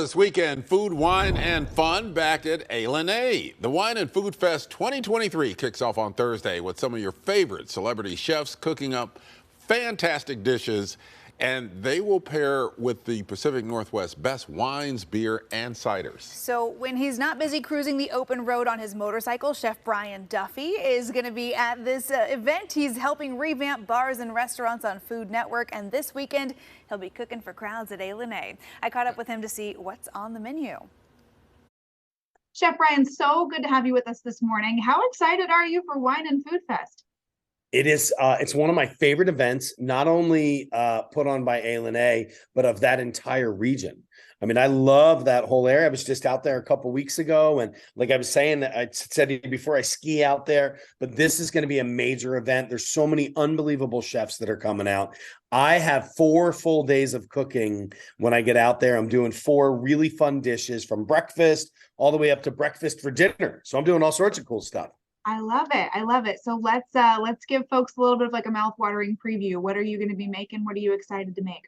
this weekend, food, wine, and fun back at Ilani. The Wine and Food Fest 2023 kicks off on Thursday with some of your favorite celebrity chefs cooking up fantastic dishes, and they will pair with the Pacific Northwest best wines, beer, and ciders. So when he's not busy cruising the open road on his motorcycle, Chef Duffy is going to be at this event. He's helping revamp bars and restaurants on Food Network, and this weekend he'll be cooking for crowds at Ilani. I caught up with him to see what's on the menu. Chef Brian, so good to have you with us this morning. How excited are you for Wine and Food Fest? It is. It's one of my favorite events, not only put on by Ilani, but of that entire region. I mean, I love that whole area. I was just out there a couple weeks ago, and like I was saying, I said it before, I ski out there, but this is going to be a major event. There's so many unbelievable chefs that are coming out. I have 4 full days of cooking when I get out there. I'm doing 4 really fun dishes from breakfast all the way up to breakfast for dinner. So I'm doing all sorts of cool stuff. I love it. I love it. So let's give folks a little bit of like a mouth-watering preview. What are you going to be making? What are you excited to make?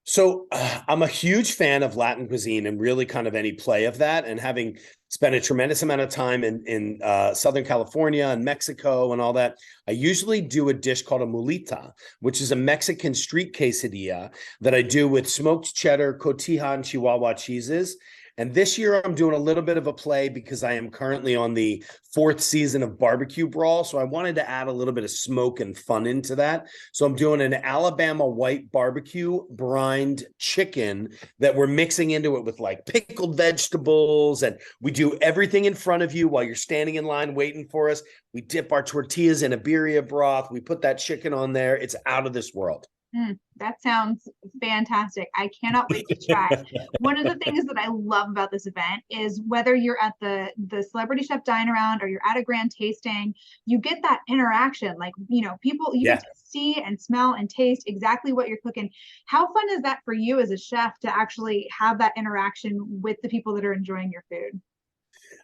So I'm a huge fan of Latin cuisine and really kind of any play of that. And having spent a tremendous amount of time in Southern California and Mexico and all that, I usually do a dish called a mulita, which is a Mexican street quesadilla that I do with smoked cheddar, cotija, and Chihuahua cheeses. And this year I'm doing a little bit of a play because I am currently on the 4th season of Barbecue Brawl. So I wanted to add a little bit of smoke and fun into that. So I'm doing an Alabama white barbecue brined chicken that we're mixing into it with like pickled vegetables. And we do everything in front of you while you're standing in line waiting for us. We dip our tortillas in a birria broth. We put that chicken on there. It's out of this world. That sounds fantastic. I cannot wait to try. One of the things that I love about this event is whether you're at the Celebrity Chef Dine Around or you're at a grand tasting, you get that interaction. Like, you know, people, you get to see and smell and taste exactly what you're cooking. How fun is that for you as a chef to actually have that interaction with the people that are enjoying your food?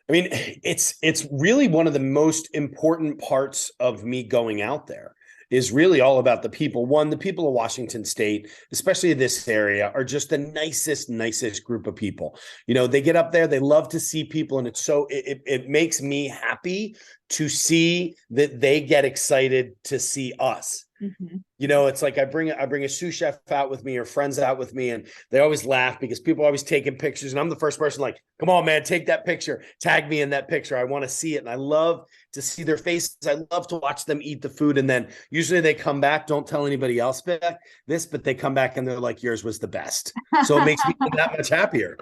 I mean, it's really one of the most important parts of me going out there. Is really all about the people. One, the people of Washington State, especially this area, are just the nicest group of people. You know, they get up there, they love to see people, and it makes me happy to see that they get excited to see us. Mm-hmm. You know, it's like I bring a sous chef out with me or friends out with me, and they always laugh because people are always taking pictures, and I'm the first person like, come on, man, take that picture, tag me in that picture. I want to see it, and I love to see their faces. I love to watch them eat the food, and then usually they come back. Don't tell anybody else but they come back and they're like, yours was the best. So it makes me that much happier.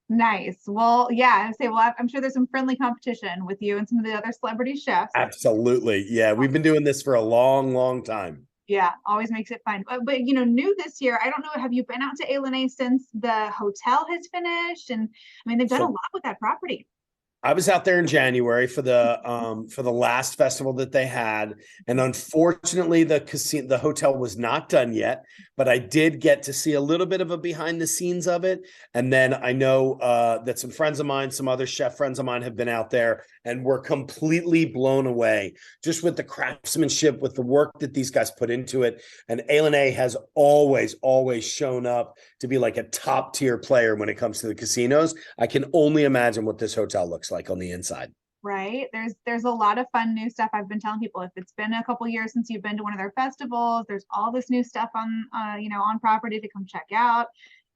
Nice. Well, yeah, I'm sure there's some friendly competition with you and some of the other celebrity chefs. Absolutely. Yeah, we've been doing this for a long time. Yeah, always makes it fun. But you know, new this year, I don't know, have you been out to Ilani since the hotel has finished? And I mean, they've done a lot with that property. I was out there in January for the last festival that they had, and unfortunately the hotel was not done yet, but I did get to see a little bit of a behind the scenes of it. And then I know that some friends of mine, some other chef friends of mine have been out there and were completely blown away just with the craftsmanship, with the work that these guys put into it. And Ilani has always shown up to be like a top tier player when it comes to the casinos. I can only imagine what this hotel looks like on the inside. Right. There's a lot of fun new stuff. I've been telling people, if it's been a couple years since you've been to one of their festivals, there's all this new stuff on on property to come check out.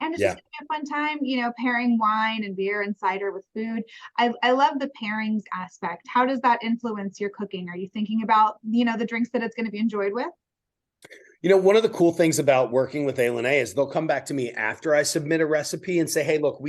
And it's just gonna be a fun time, you know, pairing wine and beer and cider with food. I love the pairings aspect. How does that influence your cooking? Are you thinking about, you know, the drinks that it's going to be enjoyed with? You know, one of the cool things about working with Ilani is they'll come back to me after I submit a recipe and say, hey, look,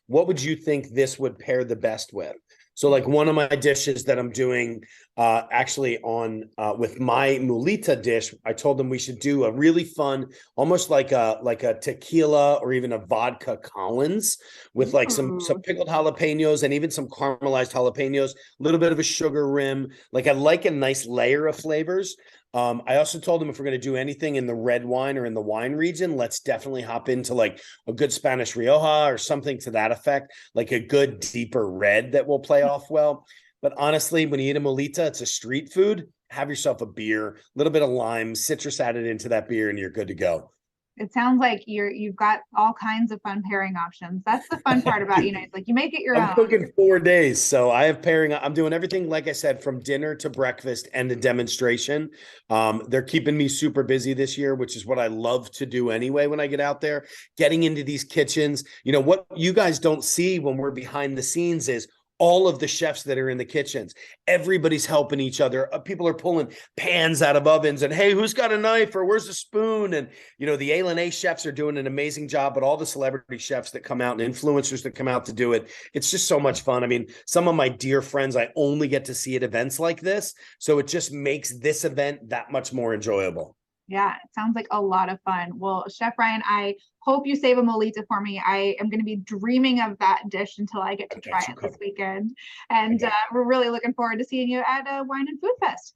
what would you think this would pair the best with? So like one of my dishes that I'm doing actually on with my mulita dish, I told them we should do a really fun, almost like a tequila or even a vodka Collins with like some pickled jalapenos and even some caramelized jalapenos, a little bit of a sugar rim. Like I like a nice layer of flavors. I also told them if we're going to do anything in the red wine or in the wine region, let's definitely hop into like a good Spanish Rioja or something to that effect, like a good deeper red that will play off well. But honestly, when you eat a molita, it's a street food. Have yourself a beer, a little bit of lime, citrus added into that beer, and you're good to go. It sounds like you've got all kinds of fun pairing options. That's the fun part about United. Like you make it your I'm own. cooking 4 days, so I have pairing. I'm doing everything, like I said, from dinner to breakfast and a demonstration. They're keeping me super busy this year, which is what I love to do anyway when I get out there. Getting into these kitchens, what you guys don't see when we're behind the scenes is all of the chefs that are in the kitchens. Everybody's helping each other. People are pulling pans out of ovens and, hey, who's got a knife or where's a spoon? And, the Ilani chefs are doing an amazing job, but all the celebrity chefs that come out and influencers that come out to do it, it's just so much fun. I mean, some of my dear friends I only get to see at events like this. So it just makes this event that much more enjoyable. Yeah, it sounds like a lot of fun. Well, Chef Brian, I hope you save a molita for me. I am going to be dreaming of that dish until I get to try it this weekend. And we're really looking forward to seeing you at Wine and Food Fest.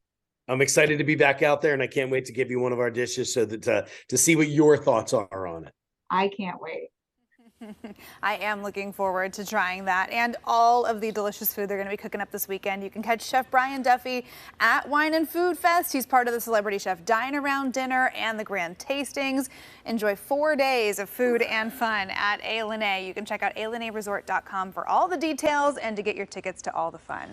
I'm excited to be back out there, and I can't wait to give you one of our dishes so that to see what your thoughts are on it. I can't wait. I am looking forward to trying that and all of the delicious food they're going to be cooking up this weekend. You can catch Chef Brian Duffy at Wine and Food Fest. He's part of the Celebrity Chef Dine-Around Dinner and the Grand Tastings. Enjoy 4 days of food and fun at Ilani. You can check out IlaniResort.com for all the details and to get your tickets to all the fun.